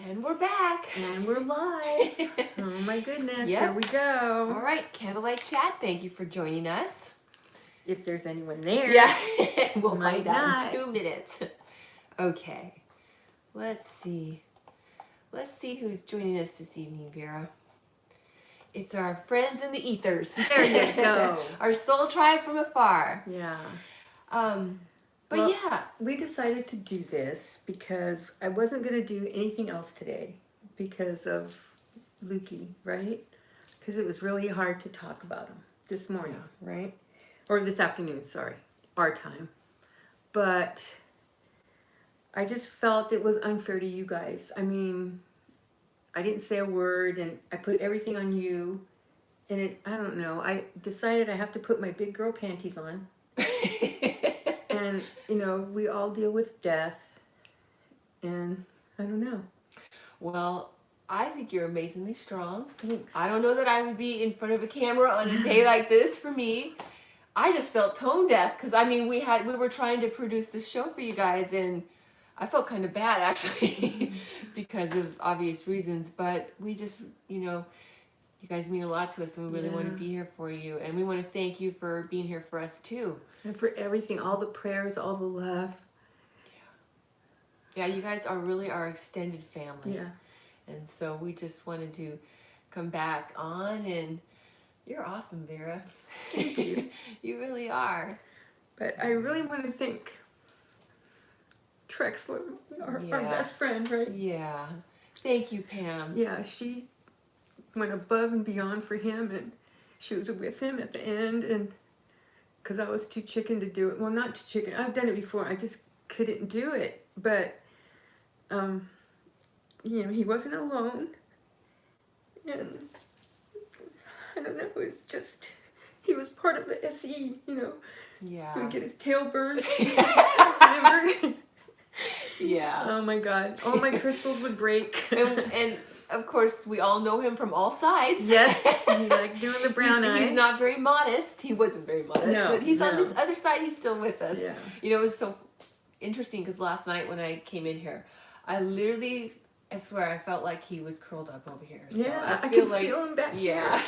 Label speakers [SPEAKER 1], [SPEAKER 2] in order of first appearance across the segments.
[SPEAKER 1] And we're back.
[SPEAKER 2] And we're live. Oh my goodness,
[SPEAKER 1] Yep.
[SPEAKER 2] Here we go.
[SPEAKER 1] All right, Candlelight Chat, thank you for joining us.
[SPEAKER 2] If there's anyone there.
[SPEAKER 1] Yeah, we'll
[SPEAKER 2] Might
[SPEAKER 1] find out
[SPEAKER 2] not.
[SPEAKER 1] in 2 minutes. Okay, let's see. Let's see who's joining us this evening, Vera. It's our friends in the ethers.
[SPEAKER 2] There you go.
[SPEAKER 1] Our soul tribe from afar.
[SPEAKER 2] Yeah.
[SPEAKER 1] But
[SPEAKER 2] Well,
[SPEAKER 1] yeah.
[SPEAKER 2] We decided to do this because I wasn't going to do anything else today because of Lukey, right? Because it was really hard to talk about him this morning, right? Or this afternoon, sorry, our time. But I just felt it was unfair to you guys. I mean, I didn't say a word and I put everything on you. And I don't know, I decided I have to put my big girl panties on. And, you know, we all deal with death. And I don't know.
[SPEAKER 1] Well, I think you're amazingly strong.
[SPEAKER 2] Thanks.
[SPEAKER 1] I don't know that I would be in front of a camera on a day like this for me. I just felt tone deaf because I mean we were trying to produce this show for you guys and I felt kind of bad actually because of obvious reasons, but we just, you know, you guys mean a lot to us and we really want to be here for you and we want to thank you for being here for us too.
[SPEAKER 2] And for everything, all the prayers, all the love.
[SPEAKER 1] Yeah, you guys are really our extended family.
[SPEAKER 2] Yeah.
[SPEAKER 1] And so we just wanted to come back on and you're awesome, Vera.
[SPEAKER 2] Thank you.
[SPEAKER 1] You really are.
[SPEAKER 2] But I really want to thank Trexler, our best friend, right?
[SPEAKER 1] Yeah. Thank you, Pam.
[SPEAKER 2] Yeah, she went above and beyond for him, and she was with him at the end, and because I was too chicken to do it. Well, not too chicken. I've done it before. I just couldn't do it. But, you know, he wasn't alone. And I don't know, it's just, he was part of the SE, you know.
[SPEAKER 1] Yeah.
[SPEAKER 2] He would get his tail burned. Remember?
[SPEAKER 1] Yeah.
[SPEAKER 2] Oh my God. All my crystals would break.
[SPEAKER 1] And of course, we all know him from all sides.
[SPEAKER 2] Yes. He liked doing the brown eye.
[SPEAKER 1] He's not very modest. He wasn't very modest.
[SPEAKER 2] No,
[SPEAKER 1] but he's on this other side. He's still with us.
[SPEAKER 2] Yeah.
[SPEAKER 1] You know, it was so interesting because last night when I came in here, I swear I felt like he was curled up over here. So
[SPEAKER 2] yeah,
[SPEAKER 1] I
[SPEAKER 2] feel
[SPEAKER 1] like,
[SPEAKER 2] feel him back
[SPEAKER 1] here.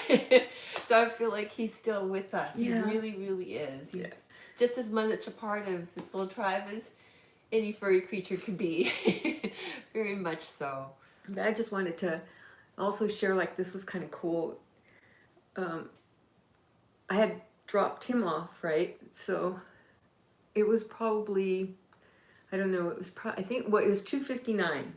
[SPEAKER 1] So I feel like he's still with us.
[SPEAKER 2] Yeah.
[SPEAKER 1] He really, really is. He's just as much a part of the soul tribe as any furry creature could be. Very much so.
[SPEAKER 2] But I just wanted to also share, like, this was kind of cool. I had dropped him off, right? So it was probably, I don't know, it was probably, I think, it was 2:59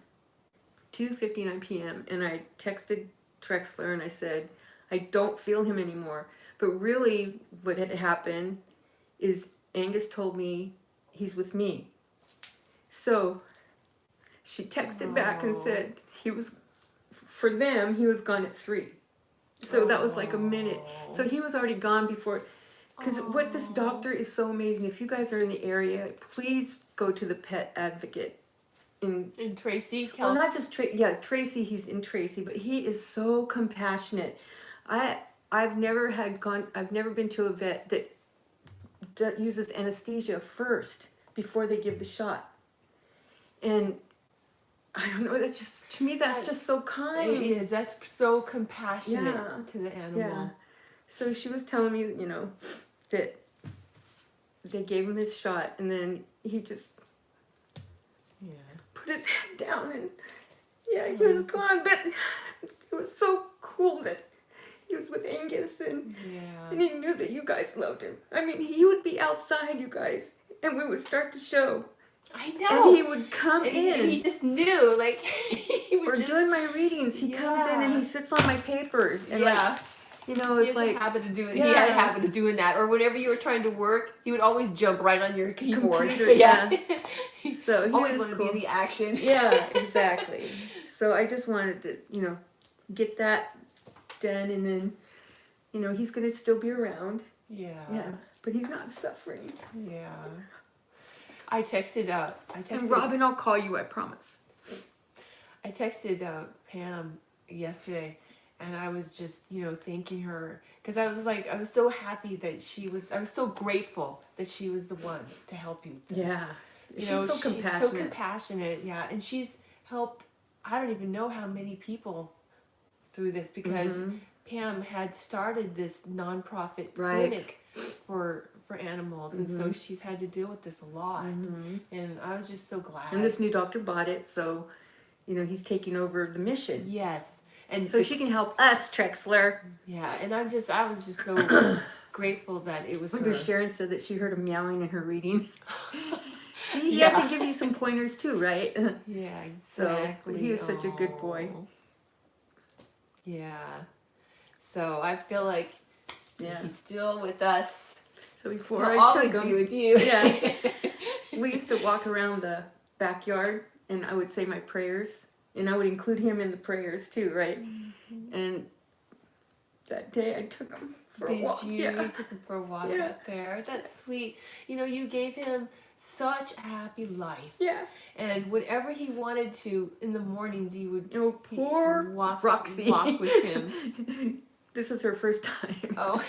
[SPEAKER 2] p.m. And I texted Trexler and I said, I don't feel him anymore. But really what had happened is Angus told me he's with me. So she texted back and said he was, for them, he was gone at 3. So that was like a minute. So he was already gone before. Because what this doctor is so amazing. If you guys are in the area, please go to the Pet Advocate. In
[SPEAKER 1] Tracy?
[SPEAKER 2] Well, not just Tracy, he's in Tracy, but he is so compassionate. I've never been to a vet that uses anesthesia first before they give the shot. And I don't know, that's just, to me, that's just so kind.
[SPEAKER 1] It is. That's so compassionate to the animal.
[SPEAKER 2] Yeah. So she was telling me, you know, that they gave him his shot and then he just put his head down and he was gone. But it was so cool that he was with Angus and he knew that you guys loved him. I mean, he would be outside, you guys, and we would start the show.
[SPEAKER 1] I know.
[SPEAKER 2] And he would come in.
[SPEAKER 1] He just knew, like, he would
[SPEAKER 2] We're doing my readings. He comes in and he sits on my papers. And like, you know, it's like,
[SPEAKER 1] he had a habit of doing that. Or whenever you were trying to work, he would always jump right on your keyboard.
[SPEAKER 2] Computer,
[SPEAKER 1] So he always wanted to be in the action.
[SPEAKER 2] Yeah, exactly. So I just wanted to, you know, get that done, and then, you know, he's gonna still be around. Yeah. But he's not suffering.
[SPEAKER 1] Yeah. I texted.
[SPEAKER 2] And Robin, I'll call you, I promise.
[SPEAKER 1] I texted Pam yesterday, and I was just, you know, thanking her because I was so happy that I was so grateful that she was the one to help you.
[SPEAKER 2] Yeah.
[SPEAKER 1] She's so compassionate. Yeah, and she's helped I don't even know how many people through this, because
[SPEAKER 2] Mm-hmm.
[SPEAKER 1] Pam had started this nonprofit
[SPEAKER 2] Right.
[SPEAKER 1] clinic for animals, and so she's had to deal with this a lot. And I was just so glad.
[SPEAKER 2] And this new doctor bought it, so he's taking over the mission.
[SPEAKER 1] Yes, and
[SPEAKER 2] So she can help us, Trexler.
[SPEAKER 1] yeah, and I was just so grateful that it was her.
[SPEAKER 2] Because Sharon said that she heard him meowing in her reading. See, he had to give you some pointers too, right?
[SPEAKER 1] Yeah,
[SPEAKER 2] So
[SPEAKER 1] exactly.
[SPEAKER 2] he was such a good boy.
[SPEAKER 1] Yeah. So I feel like he's still with us.
[SPEAKER 2] So before
[SPEAKER 1] He'll
[SPEAKER 2] I
[SPEAKER 1] always
[SPEAKER 2] took him,
[SPEAKER 1] be with you.
[SPEAKER 2] yeah, we used to walk around the backyard, and I would say my prayers, and I would include him in the prayers too, right? And that day I took him for a walk.
[SPEAKER 1] Did you?
[SPEAKER 2] Yeah.
[SPEAKER 1] You took him for a walk out there. That's sweet. You gave him such a happy life.
[SPEAKER 2] Yeah.
[SPEAKER 1] And whatever he wanted to in the mornings, you would
[SPEAKER 2] poor Roxy.
[SPEAKER 1] Walk with him.
[SPEAKER 2] This is her first time.
[SPEAKER 1] Oh.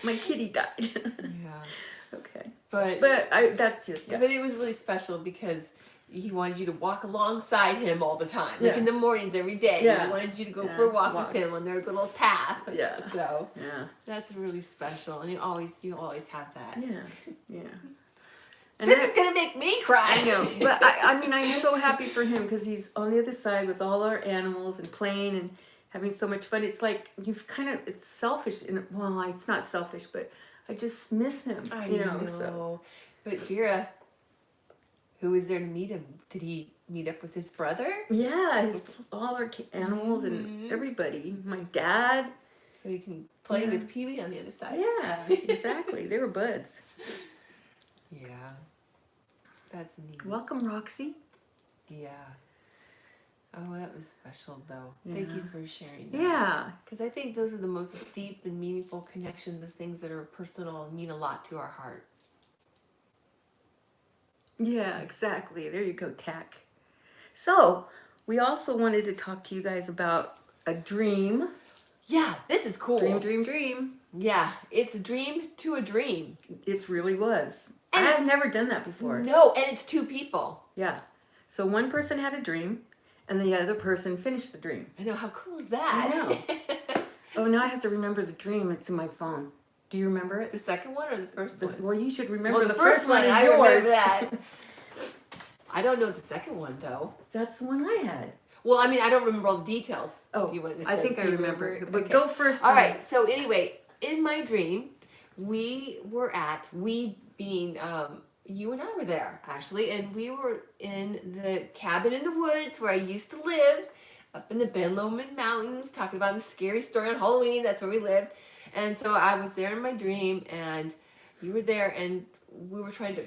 [SPEAKER 2] My kitty died.
[SPEAKER 1] Yeah.
[SPEAKER 2] Okay.
[SPEAKER 1] But
[SPEAKER 2] that's just. Yeah.
[SPEAKER 1] But it was really special because he wanted you to walk alongside him all the time, like in the mornings every day.
[SPEAKER 2] Yeah.
[SPEAKER 1] He wanted you to go for a walk with him on their little path.
[SPEAKER 2] Yeah.
[SPEAKER 1] So
[SPEAKER 2] that's
[SPEAKER 1] really special, and you always have that.
[SPEAKER 2] Yeah. And
[SPEAKER 1] this is gonna make me cry.
[SPEAKER 2] I know, but I mean, I'm so happy for him because he's on the other side with all our animals and playing and having so much fun. It's like it's selfish, well, it's not selfish, but I just miss him.
[SPEAKER 1] I know.
[SPEAKER 2] So.
[SPEAKER 1] But Vera, who was there to meet him? Did he meet up with his brother?
[SPEAKER 2] Yeah, all our animals and everybody. My dad.
[SPEAKER 1] So he can play with Pee-wee on the other side.
[SPEAKER 2] Yeah, exactly. They were buds.
[SPEAKER 1] Yeah. That's neat.
[SPEAKER 2] Welcome, Roxy.
[SPEAKER 1] Yeah. Oh, that was special, though. Thank you for sharing that.
[SPEAKER 2] Yeah.
[SPEAKER 1] Because I think those are the most deep and meaningful connections, the things that are personal and mean a lot to our heart.
[SPEAKER 2] Yeah, exactly. There you go, Tack. So, we also wanted to talk to you guys about a dream.
[SPEAKER 1] Yeah, this is cool.
[SPEAKER 2] Dream.
[SPEAKER 1] Yeah, it's a dream to a dream.
[SPEAKER 2] It really was.
[SPEAKER 1] And
[SPEAKER 2] I've never done that before.
[SPEAKER 1] No, and it's two people.
[SPEAKER 2] Yeah. So one person had a dream, and the other person finished the dream.
[SPEAKER 1] I know, how cool is that?
[SPEAKER 2] I know. Oh, now I have to remember the dream. It's in my phone. Do you remember it?
[SPEAKER 1] The second one or the first one?
[SPEAKER 2] Well, you should remember
[SPEAKER 1] the
[SPEAKER 2] the first one is
[SPEAKER 1] I
[SPEAKER 2] yours.
[SPEAKER 1] remember that. I don't know the second one, though.
[SPEAKER 2] That's the one I had.
[SPEAKER 1] Well, I mean, I don't remember all the details.
[SPEAKER 2] Oh, I think I remember. But go first.
[SPEAKER 1] All right. So anyway, in my dream, we being you and I were there actually, and we were in the cabin in the woods where I used to live, up in the Ben Lomond Mountains, talking about the scary story on Halloween. That's where we lived, and so I was there in my dream, and you were there, and we were trying to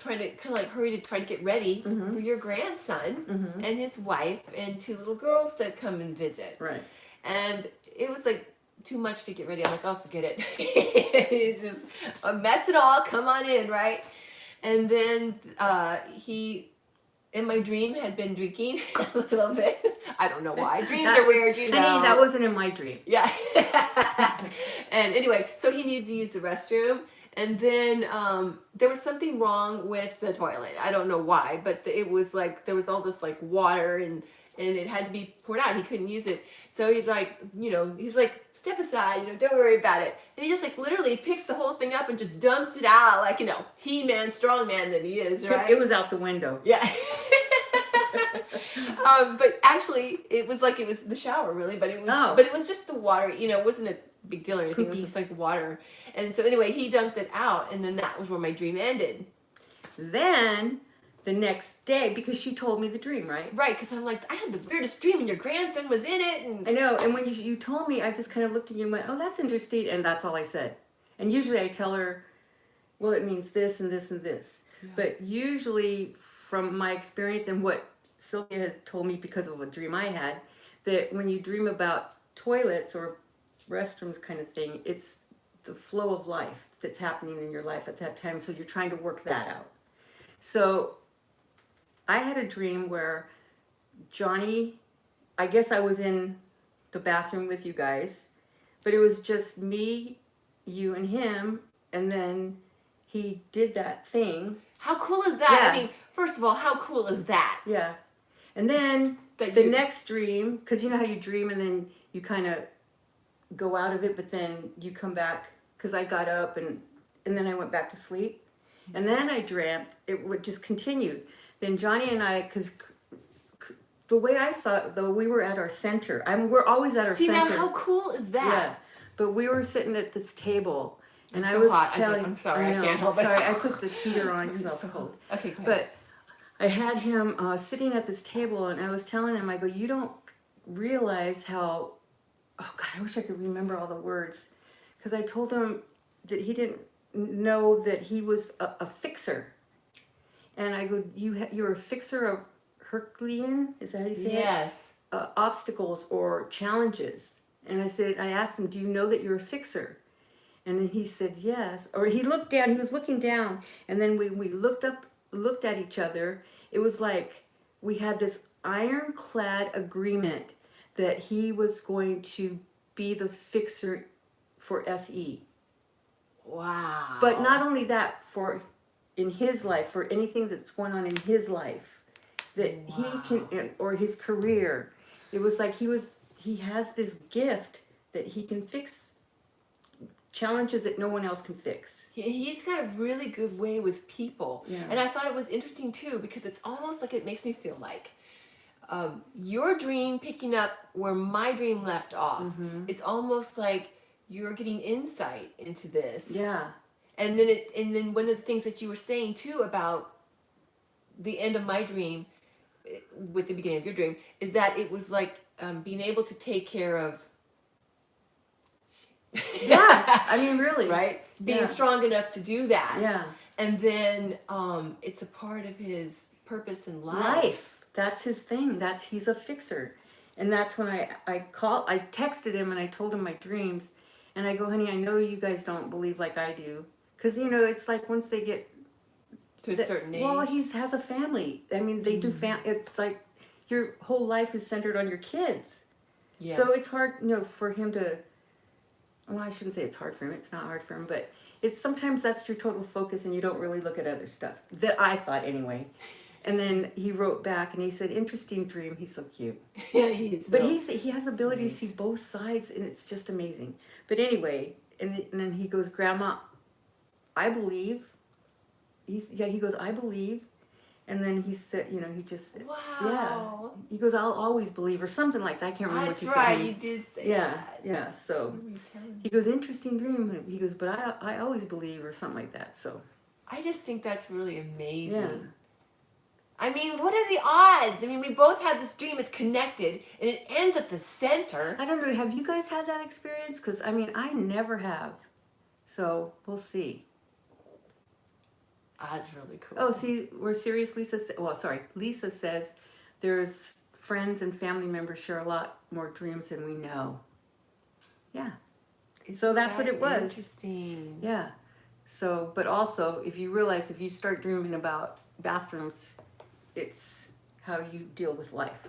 [SPEAKER 1] kind of like hurry to try to get ready for your grandson and his wife and two little girls to come and visit.
[SPEAKER 2] Right.
[SPEAKER 1] And it was like too much to get ready. I'm like, oh, forget it. It's just a mess at all. Come on in, right? And then he, in my dream, had been drinking a little bit. I don't know why. Dreams are weird, you know.
[SPEAKER 2] Honey, that wasn't in my dream.
[SPEAKER 1] Yeah. And anyway, so he needed to use the restroom. And then there was something wrong with the toilet. I don't know why, but it was like there was all this like water and it had to be poured out. He couldn't use it. So he's like, step aside, don't worry about it. And he just like literally picks the whole thing up and just dumps it out like, He-Man, strong man that he is, right?
[SPEAKER 2] It was out the window.
[SPEAKER 1] Yeah. But actually it was the shower really, but it was just the water, it wasn't a big deal or anything. It was just like water. And so anyway, he dumped it out, and then that was where my dream ended.
[SPEAKER 2] Then the next day, because she told me the dream, right?
[SPEAKER 1] Right, because I'm like, I had the weirdest dream, and your grandson was in it. And
[SPEAKER 2] I know, and when you told me, I just kind of looked at you and went, oh, that's interesting, and that's all I said. And usually I tell her, well, it means this and this and this. Yeah. But usually, from my experience and what Sylvia has told me because of a dream I had, that when you dream about toilets or restrooms kind of thing, it's the flow of life that's happening in your life at that time, so you're trying to work that out. So I had a dream where Johnny, I guess I was in the bathroom with you guys, but it was just me, you, and him, and then he did that thing.
[SPEAKER 1] How cool is that? Yeah. I mean, first of all, how cool is that?
[SPEAKER 2] Yeah. And then
[SPEAKER 1] That
[SPEAKER 2] the
[SPEAKER 1] you-
[SPEAKER 2] next dream, because you know how you dream and then you kind of go out of it, but then you come back, because I got up and then I went back to sleep. And then I dreamt, it would just continue. Then Johnny and I, because the way I saw it, though, we were at our center. We're always at our
[SPEAKER 1] See,
[SPEAKER 2] center.
[SPEAKER 1] now how cool is that?
[SPEAKER 2] Yeah, but we were sitting at this table, and
[SPEAKER 1] It's
[SPEAKER 2] I
[SPEAKER 1] so
[SPEAKER 2] was
[SPEAKER 1] hot.
[SPEAKER 2] telling.
[SPEAKER 1] I'm sorry, I
[SPEAKER 2] know,
[SPEAKER 1] can't help it.
[SPEAKER 2] Sorry, I put the heater on because I was
[SPEAKER 1] So
[SPEAKER 2] cold.
[SPEAKER 1] Okay, go ahead.
[SPEAKER 2] But I had him sitting at this table, and I was telling him, I go, you don't realize how. Oh God, I wish I could remember all the words, because I told him that he didn't know that he was a fixer, and I go, you're a fixer of Herculean. Is that how you say it?
[SPEAKER 1] Yes.
[SPEAKER 2] Obstacles or challenges. And I asked him, do you know that you're a fixer? And then he said, yes. Or he looked down, he was looking down, and then we looked at each other. It was like we had this ironclad agreement that he was going to be the fixer for SE.
[SPEAKER 1] Wow.
[SPEAKER 2] But not only that, for in his life, for anything that's going on in his life, that he can, or his career. It was like he has this gift that he can fix challenges that no one else can fix.
[SPEAKER 1] He's got a really good way with people.
[SPEAKER 2] Yeah.
[SPEAKER 1] And I thought it was interesting too, because it's almost like it makes me feel like your dream picking up where my dream left off.
[SPEAKER 2] Mm-hmm.
[SPEAKER 1] It's almost like you're getting insight into this.
[SPEAKER 2] Yeah.
[SPEAKER 1] And then one of the things that you were saying too about the end of my dream with the beginning of your dream is that it was like being able to take care of
[SPEAKER 2] Yeah. I mean, really.
[SPEAKER 1] right? Being
[SPEAKER 2] Yeah.
[SPEAKER 1] strong enough to do that.
[SPEAKER 2] Yeah.
[SPEAKER 1] And then it's a part of his purpose in life.
[SPEAKER 2] That's his thing. He's a fixer. And that's when I texted him and I told him my dreams. And I go, honey, I know you guys don't believe like I do. Because, it's like once they get
[SPEAKER 1] To a certain age.
[SPEAKER 2] well, he has a family. I mean, they do it's like your whole life is centered on your kids.
[SPEAKER 1] Yeah.
[SPEAKER 2] So it's hard, for him to, well, I shouldn't say it's hard for him. It's not hard for him, but it's sometimes that's your total focus and you don't really look at other stuff. That I thought anyway. And then he wrote back and he said, interesting dream. He's so cute.
[SPEAKER 1] Yeah, he
[SPEAKER 2] He has the ability to see both sides and it's just amazing. But anyway, and then he goes, Grandma, I believe. He goes, I believe. And then he said, he just said,
[SPEAKER 1] Wow.
[SPEAKER 2] yeah. He goes, I'll always believe, or something like that. I can't remember
[SPEAKER 1] That's
[SPEAKER 2] what
[SPEAKER 1] right.
[SPEAKER 2] he
[SPEAKER 1] You
[SPEAKER 2] said.
[SPEAKER 1] did say
[SPEAKER 2] Yeah,
[SPEAKER 1] that.
[SPEAKER 2] yeah. So
[SPEAKER 1] What were you telling me?
[SPEAKER 2] he goes, interesting dream. He goes, but I always believe, or something like that. So
[SPEAKER 1] I just think that's really amazing.
[SPEAKER 2] yeah,
[SPEAKER 1] I mean, what are the odds? I mean, we both had this dream. It's connected, and it ends at the center.
[SPEAKER 2] I don't know. Have you guys had that experience? Because I mean, I never have. So we'll see.
[SPEAKER 1] That's really cool.
[SPEAKER 2] Oh, see, we're serious. Lisa says there's friends and family members share a lot more dreams than we know. Yeah. So that's what it was.
[SPEAKER 1] Interesting.
[SPEAKER 2] Yeah. So, but also, if you start dreaming about bathrooms, it's how you deal with life,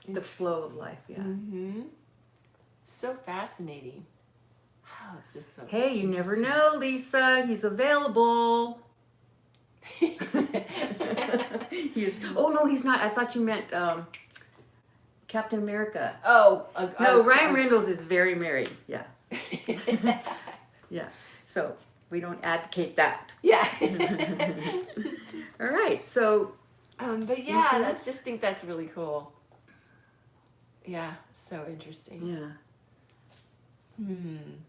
[SPEAKER 2] the flow of life. Yeah.
[SPEAKER 1] Mm-hmm. So fascinating. Wow, it's just so.
[SPEAKER 2] Hey, you never
[SPEAKER 1] interesting.
[SPEAKER 2] know, Lisa. He's available. He is. Oh no, he's not. I thought you meant Captain America.
[SPEAKER 1] Oh,
[SPEAKER 2] No, Ryan Reynolds is very married. Yeah. Yeah. So we don't advocate that.
[SPEAKER 1] Yeah.
[SPEAKER 2] All right. So.
[SPEAKER 1] But yeah, I just think that's really cool. Yeah, so interesting.
[SPEAKER 2] Yeah.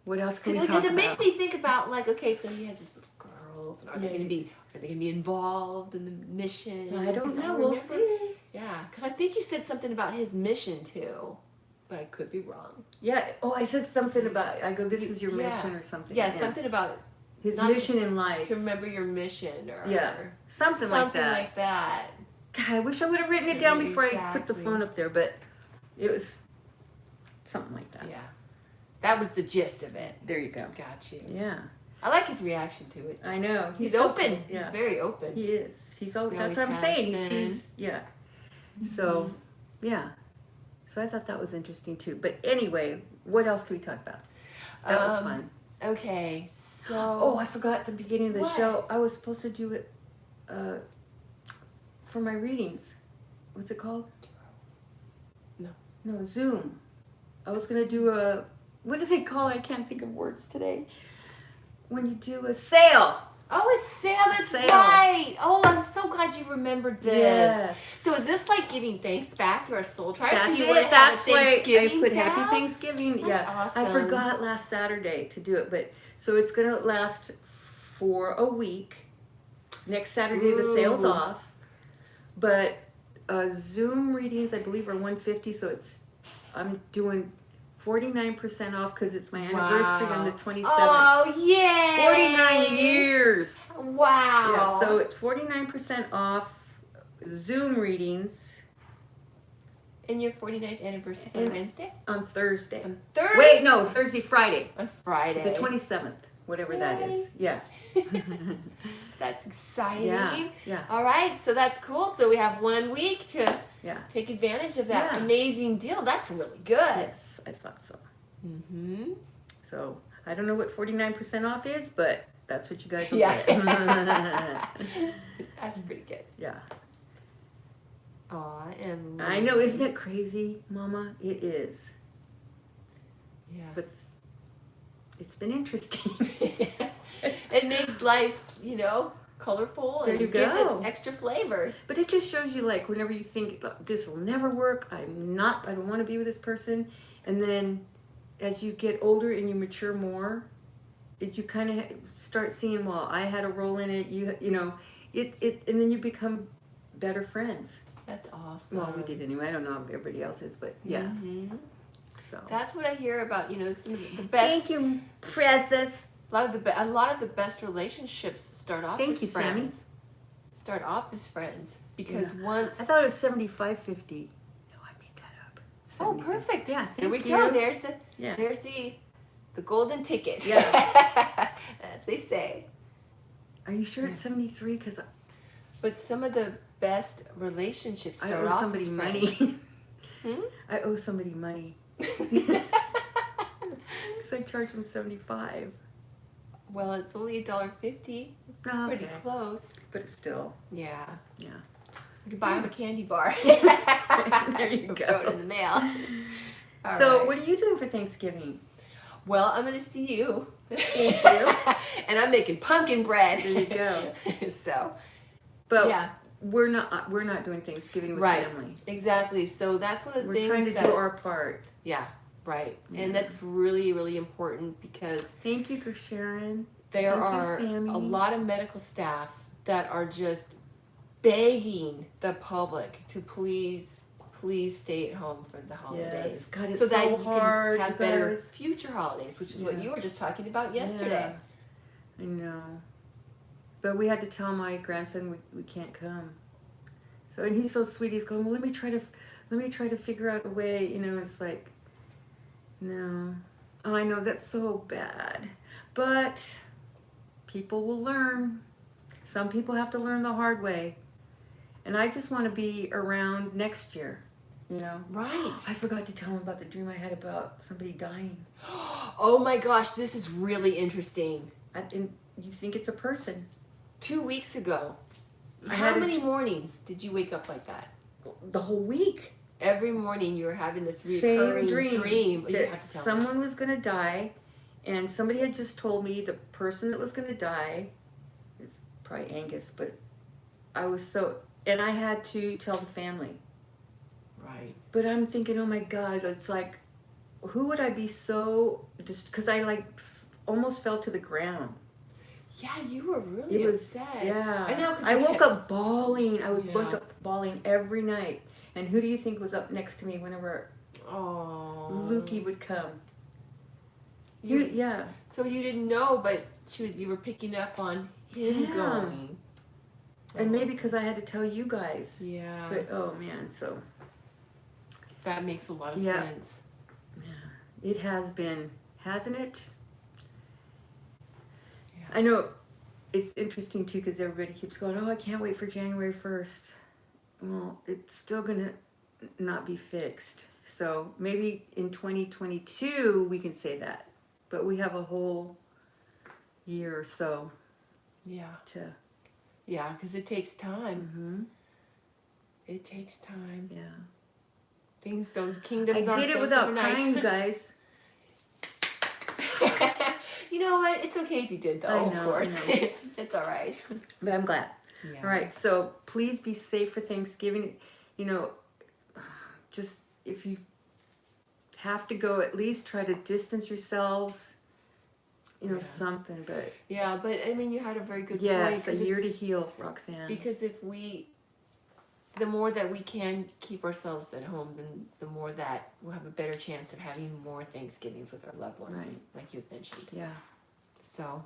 [SPEAKER 2] What else can we
[SPEAKER 1] Because
[SPEAKER 2] talk
[SPEAKER 1] it
[SPEAKER 2] about?
[SPEAKER 1] makes me think about like, okay, so he has these little girls, and are they gonna be involved in the mission?
[SPEAKER 2] I don't
[SPEAKER 1] 'Cause
[SPEAKER 2] know. We'll
[SPEAKER 1] remember-
[SPEAKER 2] see.
[SPEAKER 1] Yeah, because I think you said something about his mission too, but I could be wrong.
[SPEAKER 2] Yeah. Oh, I said something about. I go. This is your
[SPEAKER 1] Yeah.
[SPEAKER 2] mission or something.
[SPEAKER 1] Yeah, something about
[SPEAKER 2] His
[SPEAKER 1] not
[SPEAKER 2] mission in life.
[SPEAKER 1] to remember your mission or
[SPEAKER 2] Yeah. Something like that.
[SPEAKER 1] like that.
[SPEAKER 2] God, I wish I would have written it down before I put the
[SPEAKER 1] Exactly.
[SPEAKER 2] phone up there, but it was something like that.
[SPEAKER 1] Yeah, that was the gist of it.
[SPEAKER 2] There you go.
[SPEAKER 1] Got you.
[SPEAKER 2] Yeah.
[SPEAKER 1] I like his reaction to it.
[SPEAKER 2] I know.
[SPEAKER 1] He's
[SPEAKER 2] so
[SPEAKER 1] open.
[SPEAKER 2] cool. Yeah.
[SPEAKER 1] He's very open.
[SPEAKER 2] He is. He's always.
[SPEAKER 1] He
[SPEAKER 2] That's
[SPEAKER 1] always
[SPEAKER 2] what I'm saying. He
[SPEAKER 1] has been.
[SPEAKER 2] sees. Yeah. So, yeah. So I thought that was interesting too. But anyway, what else can we talk about? That was fun.
[SPEAKER 1] Okay, so
[SPEAKER 2] Oh, I forgot at the beginning of the
[SPEAKER 1] What?
[SPEAKER 2] show. I was supposed to do it for my readings. what's it called?
[SPEAKER 1] No.
[SPEAKER 2] No, Zoom. I was going to do a, what do they call it? I can't think of words today. When you do a sale.
[SPEAKER 1] Oh, a sale, that's
[SPEAKER 2] Sale.
[SPEAKER 1] right. Oh, I'm so glad you remembered this.
[SPEAKER 2] Yes.
[SPEAKER 1] So is this like giving thanks back to our soul tribe?
[SPEAKER 2] That's
[SPEAKER 1] so you
[SPEAKER 2] it.
[SPEAKER 1] want to have a
[SPEAKER 2] That's why I
[SPEAKER 1] Thanksgiving
[SPEAKER 2] put
[SPEAKER 1] sale?
[SPEAKER 2] Happy Thanksgiving.
[SPEAKER 1] That's
[SPEAKER 2] Yeah.
[SPEAKER 1] awesome.
[SPEAKER 2] I forgot last Saturday to do it, but so it's going to last for a week. Next Saturday the sale's
[SPEAKER 1] Ooh.
[SPEAKER 2] off. But Zoom readings, I believe, are $150. So I'm doing 49% off because it's my anniversary on the 27th.
[SPEAKER 1] Oh, yay!
[SPEAKER 2] 49 years.
[SPEAKER 1] Wow.
[SPEAKER 2] Yeah, so it's 49% off Zoom readings.
[SPEAKER 1] And your 49th anniversary is on Wednesday?
[SPEAKER 2] On Thursday.
[SPEAKER 1] On Thursday?
[SPEAKER 2] Wait, no, Friday.
[SPEAKER 1] On Friday.
[SPEAKER 2] The 27th, whatever that is. Yeah.
[SPEAKER 1] That's exciting.
[SPEAKER 2] Yeah.
[SPEAKER 1] All right, so that's cool. So we have 1 week to take advantage of that amazing deal. That's really good.
[SPEAKER 2] Yes, I thought so.
[SPEAKER 1] Mm-hmm.
[SPEAKER 2] So I don't know what 49% off is, but that's what you guys will
[SPEAKER 1] Yeah.
[SPEAKER 2] get.
[SPEAKER 1] That's pretty good.
[SPEAKER 2] Yeah.
[SPEAKER 1] Aw, and
[SPEAKER 2] I know, isn't it crazy, Mama? It is.
[SPEAKER 1] Yeah.
[SPEAKER 2] But it's been interesting.
[SPEAKER 1] It makes life, colorful and
[SPEAKER 2] There you
[SPEAKER 1] gives
[SPEAKER 2] go.
[SPEAKER 1] it extra flavor.
[SPEAKER 2] But it just shows you, like, whenever you think this will never work, I don't want to be with this person, and then as you get older and you mature more, you kind of start seeing, well, I had a role in it. And then you become better friends.
[SPEAKER 1] That's awesome.
[SPEAKER 2] Well, we did anyway. I don't know if everybody else is, but yeah.
[SPEAKER 1] Mm-hmm.
[SPEAKER 2] So
[SPEAKER 1] that's what I hear about. Some of the best.
[SPEAKER 2] Thank you, Princess.
[SPEAKER 1] A lot of the best relationships start off
[SPEAKER 2] Thank
[SPEAKER 1] as
[SPEAKER 2] you,
[SPEAKER 1] friends.
[SPEAKER 2] Sammy.
[SPEAKER 1] Start off as friends because once.
[SPEAKER 2] I thought it was 75.50. No, I made that up.
[SPEAKER 1] Oh, perfect.
[SPEAKER 2] Yeah,
[SPEAKER 1] there we
[SPEAKER 2] thank
[SPEAKER 1] go.
[SPEAKER 2] you.
[SPEAKER 1] There's the golden ticket.
[SPEAKER 2] Yeah.
[SPEAKER 1] As they say.
[SPEAKER 2] Are you sure it's 73? Because
[SPEAKER 1] But some of the best relationships
[SPEAKER 2] I
[SPEAKER 1] start
[SPEAKER 2] owe
[SPEAKER 1] off
[SPEAKER 2] somebody
[SPEAKER 1] as
[SPEAKER 2] money.
[SPEAKER 1] friends.
[SPEAKER 2] I owe somebody money.
[SPEAKER 1] Hmm?
[SPEAKER 2] Because I charged them 75.
[SPEAKER 1] Well, it's only $1.50. It's pretty close.
[SPEAKER 2] But it's still.
[SPEAKER 1] Yeah.
[SPEAKER 2] Yeah.
[SPEAKER 1] You could buy him a candy bar.
[SPEAKER 2] There you go.
[SPEAKER 1] Throw it in the mail. All
[SPEAKER 2] So,
[SPEAKER 1] right.
[SPEAKER 2] what are you doing for Thanksgiving?
[SPEAKER 1] Well, I'm going to see you.
[SPEAKER 2] Thank you.
[SPEAKER 1] And I'm making pumpkin bread.
[SPEAKER 2] There you go.
[SPEAKER 1] So,
[SPEAKER 2] But
[SPEAKER 1] yeah.
[SPEAKER 2] we're not doing Thanksgiving with
[SPEAKER 1] Right.
[SPEAKER 2] family.
[SPEAKER 1] Exactly. So that's one of the
[SPEAKER 2] We're
[SPEAKER 1] things
[SPEAKER 2] trying to
[SPEAKER 1] that,
[SPEAKER 2] do our part.
[SPEAKER 1] yeah, right.
[SPEAKER 2] Yeah.
[SPEAKER 1] And that's really, really important because
[SPEAKER 2] Thank you, Sharon.
[SPEAKER 1] there
[SPEAKER 2] Thank you,
[SPEAKER 1] are
[SPEAKER 2] Sammy.
[SPEAKER 1] a lot of medical staff that are just begging the public to please stay at home for the holidays.
[SPEAKER 2] Yes. God, it's
[SPEAKER 1] so that
[SPEAKER 2] so
[SPEAKER 1] you
[SPEAKER 2] hard,
[SPEAKER 1] can have
[SPEAKER 2] you
[SPEAKER 1] better
[SPEAKER 2] guys.
[SPEAKER 1] future holidays, which is what
[SPEAKER 2] Yeah.
[SPEAKER 1] you were just talking about yesterday.
[SPEAKER 2] Yeah, I know. But we had to tell my grandson we can't come. So, and he's so sweet. He's going, well, let me try to figure out a way. It's like, no. Oh, I know that's so bad. But people will learn. Some people have to learn the hard way. And I just want to be around next year,
[SPEAKER 1] Right.
[SPEAKER 2] I forgot to tell him about the dream I had about somebody dying.
[SPEAKER 1] Oh my gosh, this is really interesting.
[SPEAKER 2] And you think it's a person.
[SPEAKER 1] 2 weeks ago,
[SPEAKER 2] I
[SPEAKER 1] how
[SPEAKER 2] had a
[SPEAKER 1] many mornings did you wake up like that?
[SPEAKER 2] The whole week.
[SPEAKER 1] Every morning you were having this
[SPEAKER 2] Same
[SPEAKER 1] recurring
[SPEAKER 2] dream.
[SPEAKER 1] You
[SPEAKER 2] That
[SPEAKER 1] have to tell me.
[SPEAKER 2] someone was going to die, and somebody had just told me the person that was going to die, it's probably Angus, but and I had to tell the family.
[SPEAKER 1] Right.
[SPEAKER 2] But I'm thinking, oh my God, it's like, who would I be so, just because I almost fell to the ground.
[SPEAKER 1] Yeah, you were really upset.
[SPEAKER 2] Yeah.
[SPEAKER 1] I know. 'cause
[SPEAKER 2] I
[SPEAKER 1] you
[SPEAKER 2] woke
[SPEAKER 1] had-
[SPEAKER 2] up bawling. I would wake
[SPEAKER 1] Yeah.
[SPEAKER 2] up bawling every night. And who do you think was up next to me whenever
[SPEAKER 1] Oh.
[SPEAKER 2] Lukey would come?
[SPEAKER 1] Yeah. So you didn't know, but you were picking up on him
[SPEAKER 2] Yeah.
[SPEAKER 1] going.
[SPEAKER 2] And maybe because I had to tell you guys.
[SPEAKER 1] Yeah.
[SPEAKER 2] But, oh man, so.
[SPEAKER 1] That makes a lot of
[SPEAKER 2] Yeah.
[SPEAKER 1] sense.
[SPEAKER 2] Yeah. It has been, hasn't it?
[SPEAKER 1] Yeah.
[SPEAKER 2] I know it's interesting too because everybody keeps going, oh, I can't wait for January 1st. Well, it's still going to not be fixed. So maybe in 2022 we can say that. But we have a whole year or so
[SPEAKER 1] Yeah.
[SPEAKER 2] to.
[SPEAKER 1] Yeah, because it takes time.
[SPEAKER 2] Mm-hmm.
[SPEAKER 1] It takes time.
[SPEAKER 2] Yeah.
[SPEAKER 1] Things don't,
[SPEAKER 2] I
[SPEAKER 1] kingdoms aren't
[SPEAKER 2] did it
[SPEAKER 1] built
[SPEAKER 2] without
[SPEAKER 1] overnight.
[SPEAKER 2] crying, you guys.
[SPEAKER 1] You know what? It's okay if you did, though.
[SPEAKER 2] I know,
[SPEAKER 1] of course,
[SPEAKER 2] I know.
[SPEAKER 1] it's all right.
[SPEAKER 2] But I'm glad.
[SPEAKER 1] Yeah.
[SPEAKER 2] All right, so please be safe for Thanksgiving. You know, just if you have to go, at least try to distance yourselves. You know,
[SPEAKER 1] Yeah.
[SPEAKER 2] something. But
[SPEAKER 1] Yeah, but I mean, you had a very good point.
[SPEAKER 2] yes, a
[SPEAKER 1] 'cause
[SPEAKER 2] year
[SPEAKER 1] it's-
[SPEAKER 2] to heal, Roxanne.
[SPEAKER 1] Because the more that we can keep ourselves at home, then the more that we'll have a better chance of having more Thanksgivings with our loved ones,
[SPEAKER 2] Right.
[SPEAKER 1] like you mentioned.
[SPEAKER 2] Yeah.
[SPEAKER 1] So,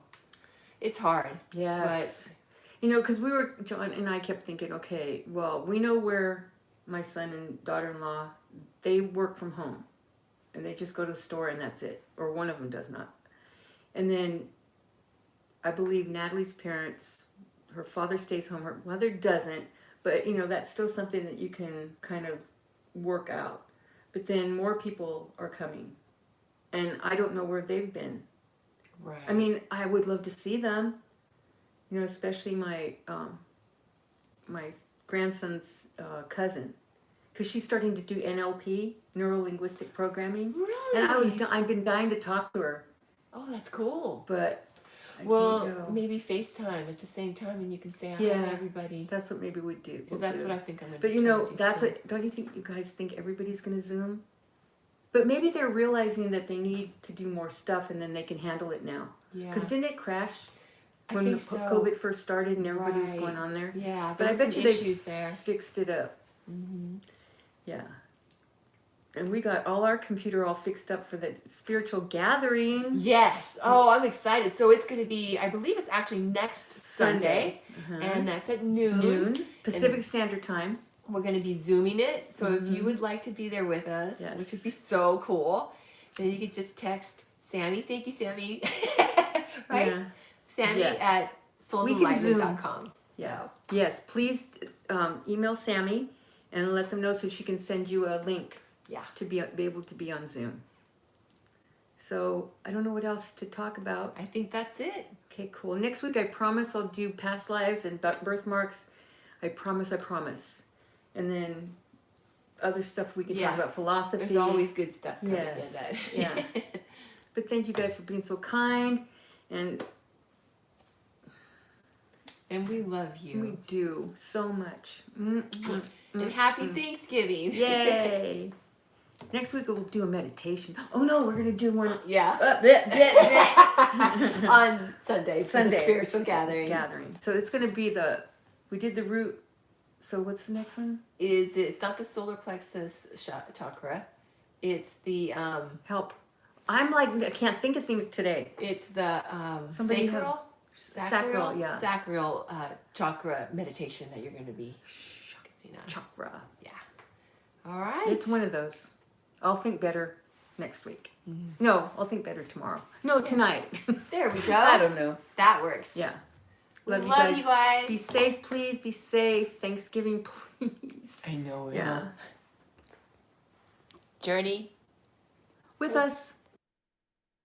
[SPEAKER 1] it's hard.
[SPEAKER 2] Yes. You know, because John and I kept thinking, okay, well, we know where my son and daughter-in-law, they work from home. And they just go to the store and that's it. Or one of them does not. And then I believe Natalie's parents, her father stays home, her mother doesn't. But, you know, that's still something that you can kind of work out. But then more people are coming. And I don't know where they've been.
[SPEAKER 1] Right.
[SPEAKER 2] I mean, I would love to see them. You know, especially my my grandson's cousin. Because she's starting to do NLP, neuro-linguistic programming.
[SPEAKER 1] Really?
[SPEAKER 2] And I've been dying to talk to her.
[SPEAKER 1] Oh, that's cool.
[SPEAKER 2] But I
[SPEAKER 1] Well,
[SPEAKER 2] can't go.
[SPEAKER 1] maybe FaceTime at the same time, and you can say hi
[SPEAKER 2] Yeah.
[SPEAKER 1] to everybody.
[SPEAKER 2] That's what maybe we'd do.
[SPEAKER 1] Because that's what I think I'm going to
[SPEAKER 2] But you know, that's what, don't you think, you guys think everybody's going to Zoom? But maybe they're realizing that they need to do more stuff and then they can handle it now.
[SPEAKER 1] Yeah.
[SPEAKER 2] Because didn't it crash
[SPEAKER 1] I
[SPEAKER 2] when the
[SPEAKER 1] think so.
[SPEAKER 2] COVID first started and everybody was
[SPEAKER 1] Right.
[SPEAKER 2] going on there?
[SPEAKER 1] Yeah,
[SPEAKER 2] But
[SPEAKER 1] there
[SPEAKER 2] I
[SPEAKER 1] was
[SPEAKER 2] bet
[SPEAKER 1] some
[SPEAKER 2] you they
[SPEAKER 1] issues there.
[SPEAKER 2] fixed it up.
[SPEAKER 1] Mm-hmm.
[SPEAKER 2] Yeah. And we got all our computer all fixed up for the spiritual gathering.
[SPEAKER 1] Yes. Oh, I'm excited. So it's going to be, I believe it's actually next Sunday,
[SPEAKER 2] Uh-huh.
[SPEAKER 1] and that's at noon.
[SPEAKER 2] Noon, Pacific Standard Time.
[SPEAKER 1] We're going to be Zooming it. So if you would like to be there with us,
[SPEAKER 2] Yes.
[SPEAKER 1] which would be so cool, then you could just text Sammy. Thank you, Sammy. Right?
[SPEAKER 2] Yeah.
[SPEAKER 1] Sammy
[SPEAKER 2] Yes.
[SPEAKER 1] at soulsenlightenment.com.
[SPEAKER 2] Yeah.
[SPEAKER 1] So,
[SPEAKER 2] Yes, please email Sammy and let them know so she can send you a link
[SPEAKER 1] yeah.
[SPEAKER 2] to be able to be on Zoom. So I don't know what else to talk about.
[SPEAKER 1] I think that's it.
[SPEAKER 2] Okay, cool. Next week I promise I'll do past lives and birthmarks. I promise. And then other stuff we can
[SPEAKER 1] Yeah.
[SPEAKER 2] talk about, philosophy.
[SPEAKER 1] There's always good stuff coming
[SPEAKER 2] Yes.
[SPEAKER 1] in that.
[SPEAKER 2] Yeah. But thank you guys for being so kind, and
[SPEAKER 1] And we love you.
[SPEAKER 2] we do so much.
[SPEAKER 1] And happy Thanksgiving.
[SPEAKER 2] Yay! Next week we'll do a meditation. Oh no, we're gonna do one.
[SPEAKER 1] Yeah.
[SPEAKER 2] Gathering.
[SPEAKER 1] On Sunday for the spiritual gathering.
[SPEAKER 2] So it's gonna be we did the root. So what's the next one?
[SPEAKER 1] It's not the solar plexus chakra. It's the
[SPEAKER 2] Help. I'm like, I can't think of things today.
[SPEAKER 1] it's the
[SPEAKER 2] Somebody
[SPEAKER 1] sacral.
[SPEAKER 2] Sacral, yeah.
[SPEAKER 1] Sacral chakra meditation that you're going to be, Christina.
[SPEAKER 2] Chakra.
[SPEAKER 1] Yeah. All right.
[SPEAKER 2] It's one of those. I'll think better next week. No, I'll think better tomorrow. No, tonight.
[SPEAKER 1] There we go.
[SPEAKER 2] I don't know.
[SPEAKER 1] That works.
[SPEAKER 2] Yeah.
[SPEAKER 1] We love you guys.
[SPEAKER 2] Be safe, please. Be safe. Thanksgiving, please.
[SPEAKER 1] I know.
[SPEAKER 2] Yeah.
[SPEAKER 1] Journey
[SPEAKER 2] With us.